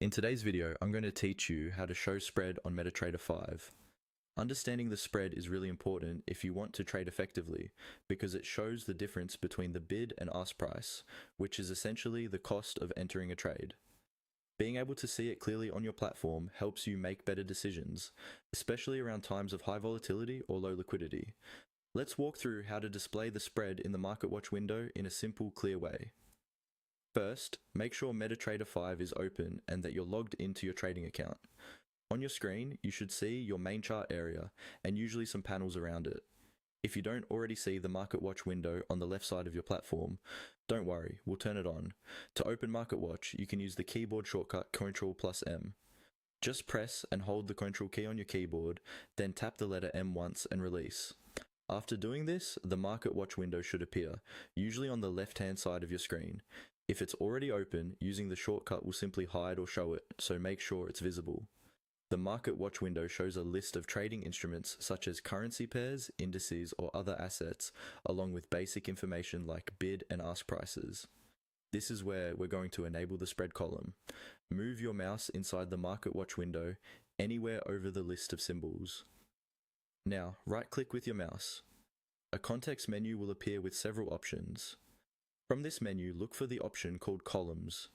In today's video, I'm going to teach you how to show spread on MetaTrader 5. Understanding the spread is really important if you want to trade effectively, because it shows the difference between the bid and ask price, which is essentially the cost of entering a trade. Being able to see it clearly on your platform helps you make better decisions, especially around times of high volatility or low liquidity. Let's walk through how to display the spread in the MarketWatch window in a simple, clear way. First, make sure MetaTrader 5 is open and that you're logged into your trading account. On your screen, you should see your main chart area and usually some panels around it. If you don't already see the MarketWatch window on the left side of your platform, don't worry, we'll turn it on. To open MarketWatch, you can use the keyboard shortcut Ctrl+M. Just press and hold the Ctrl key on your keyboard, then tap the letter M once and release. After doing this, the MarketWatch window should appear, usually on the left-hand side of your screen. If it's already open, using the shortcut will simply hide or show it, so make sure it's visible. The MarketWatch window shows a list of trading instruments such as currency pairs, indices, or other assets, along with basic information like bid and ask prices. This is where we're going to enable the spread column. Move your mouse inside the MarketWatch window anywhere over the list of symbols. Now, right-click with your mouse. A context menu will appear with several options. From this menu, look for the option called Columns.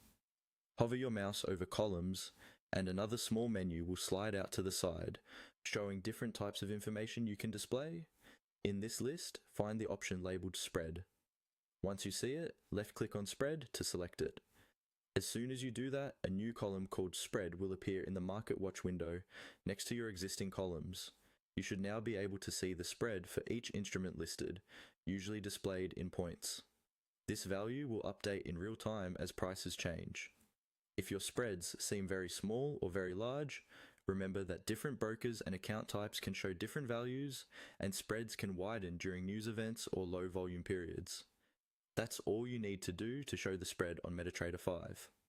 Hover your mouse over Columns, and another small menu will slide out to the side, showing different types of information you can display. In this list, find the option labeled Spread. Once you see it, left-click on Spread to select it. As soon as you do that, a new column called Spread will appear in the MarketWatch window next to your existing columns. You should now be able to see the spread for each instrument listed, usually displayed in points. This value will update in real time as prices change. If your spreads seem very small or very large, remember that different brokers and account types can show different values, and spreads can widen during news events or low volume periods. That's all you need to do to show the spread on MetaTrader 5.